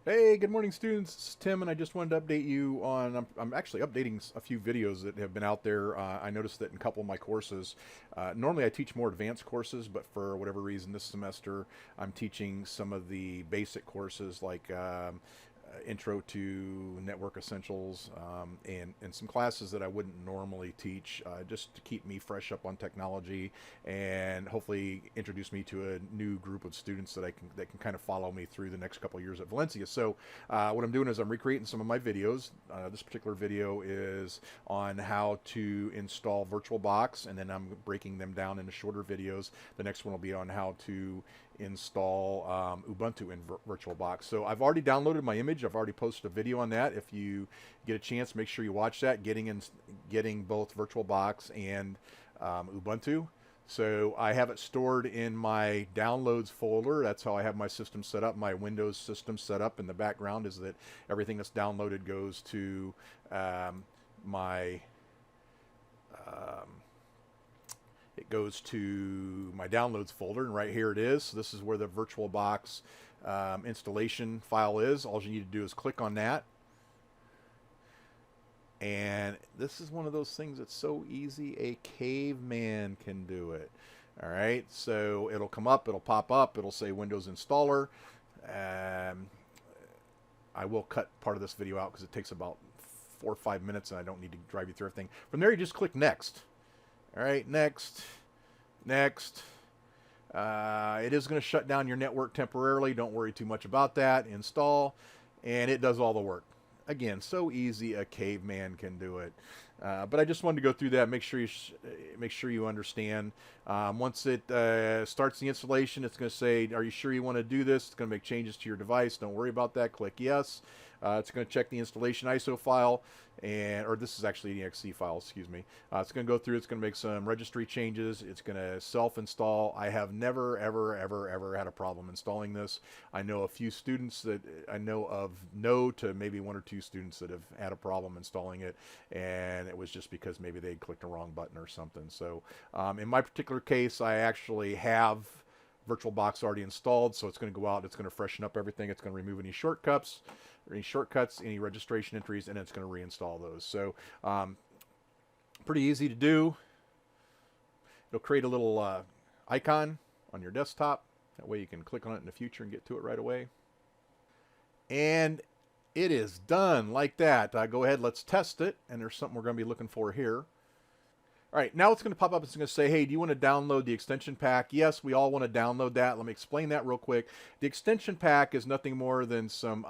Hey, good morning, students. This is Tim, and I just wanted to update you on. I'm actually updating a few videos that have been out there. I noticed that in a couple of my courses, normally I teach more advanced courses, but for whatever reason this semester I'm teaching some of the basic courses like Intro to Network Essentials and some classes that I wouldn't normally teach just to keep me fresh up on technology and hopefully introduce me to a new group of students that can kind of follow me through the next couple of years at Valencia. So what I'm doing is I'm recreating some of my videos. This particular video is on how to install VirtualBox, and then I'm breaking them down into shorter videos. The next one will be on how to install Ubuntu in VirtualBox. So I've already downloaded my image. I've already posted a video on that. If you get a chance, make sure you watch that. Getting both VirtualBox and Ubuntu. So I have it stored in my downloads folder. That's how I have my system set up. My Windows system set up in the background is that everything that's downloaded goes to my um, it goes to my downloads folder, and right here it is. So this is where the VirtualBox installation file is. All you need to do is click on that. And this is one of those things that's so easy, a caveman can do it. All right, so it'll come up, it'll pop up, it'll say Windows Installer. Um, I will cut part of this video out because it takes about 4 or 5 minutes and I don't need to drive you through everything. From there, you just click Next. All right, next, next. It is going to shut down your network temporarily. Don't worry too much about that. Install, and it does all the work. Again, so easy, a caveman can do it. But I just wanted to go through that. Make sure you understand. Once it starts the installation, it's going to say, "Are you sure you want to do this?" It's going to make changes to your device. Don't worry about that. Click yes. It's going to check the installation ISO file, or this is actually an exe file, excuse me. It's going to go through, it's going to make some registry changes, it's going to self-install. I have never, ever had a problem installing this. I know a few students that I know of, to maybe 1 or 2 students that have had a problem installing it, and it was just because maybe they clicked the wrong button or something. So in my particular case, I actually have VirtualBox already installed, so it's going to go out, it's going to freshen up everything, it's going to remove any shortcuts, any registration entries, and it's going to reinstall those. So pretty easy to do. It'll create a little icon on your desktop. That way you can click on it in the future and get to it right away. And it is done like that. Go ahead, let's test it. And there's something we're going to be looking for here. All right, now it's going to pop up. It's going to say, hey, do you want to download the extension pack? Yes, we all want to download that. Let me explain that real quick. The extension pack is nothing more than some,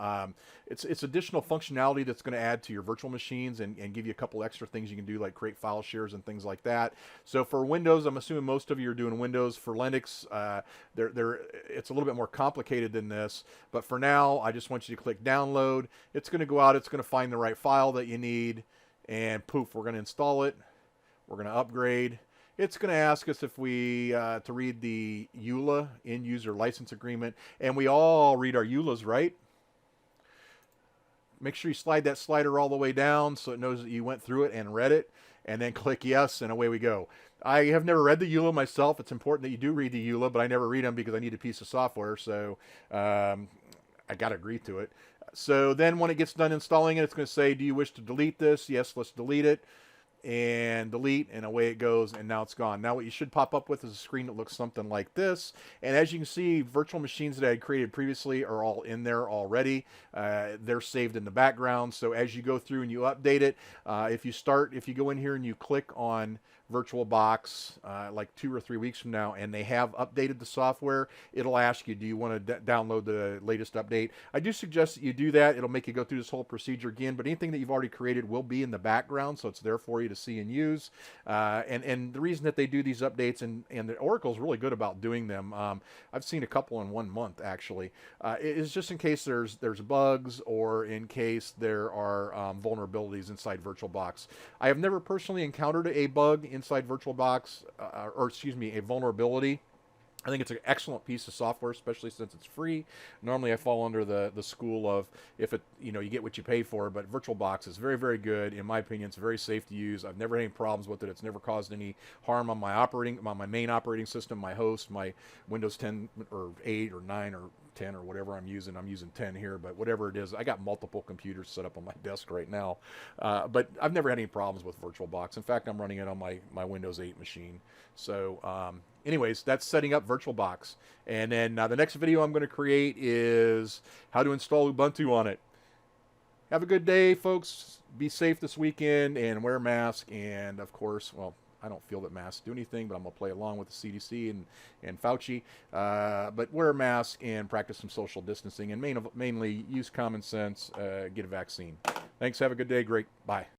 it's additional functionality that's going to add to your virtual machines and give you a couple extra things you can do, like create file shares and things like that. So for Windows, I'm assuming most of you are doing Windows. For Linux, it's a little bit more complicated than this. But for now, I just want you to click download. It's going to go out. It's going to find the right file that you need. And poof, we're going to install it. We're going to upgrade. It's going to ask us if we to read the EULA, End User License Agreement, and we all read our EULAs, right? Make sure you slide that slider all the way down so it knows that you went through it and read it, and then click yes, and away we go. I have never read the EULA myself. It's important that you do read the EULA, but I never read them because I need a piece of software, so I got to agree to it. So then when it gets done installing it, it's going to say, do you wish to delete this? Yes, let's delete it. And delete, and away it goes, and now it's gone. Now what you should pop up with is a screen that looks something like this, and as you can see, virtual machines that I had created previously are all in there already. They're saved in the background, so as you go through and you update it, if you go in here and you click on VirtualBox like 2 or 3 weeks from now, and they have updated the software, it'll ask you, do you want to download the latest update? I do suggest that you do that. It'll make you go through this whole procedure again, but anything that you've already created will be in the background, so it's there for you to see and use. And the reason that they do these updates, and the Oracle's really good about doing them, I've seen a couple in 1 month actually, is just in case there's bugs, or in case there are vulnerabilities inside VirtualBox. I have never personally encountered a bug inside VirtualBox, or excuse me, a vulnerability. I think it's an excellent piece of software, especially since it's free. Normally, I fall under the school of if it, you get what you pay for. But VirtualBox is very, very good. In my opinion, it's very safe to use. I've never had any problems with it. It's never caused any harm on my main operating system, my host, my Windows 10 or 8 or 9 or 10 or whatever I'm using. I'm using 10 here, but whatever it is, I got multiple computers set up on my desk right now. But I've never had any problems with VirtualBox. In fact, I'm running it on my Windows 8 machine. So anyways, that's setting up VirtualBox. And then the next video I'm going to create is how to install Ubuntu on it. Have a good day, folks. Be safe this weekend and wear a mask. And of course, well, I don't feel that masks do anything, but I'm going to play along with the CDC and Fauci. But wear a mask and practice some social distancing, and mainly use common sense, get a vaccine. Thanks. Have a good day. Great. Bye.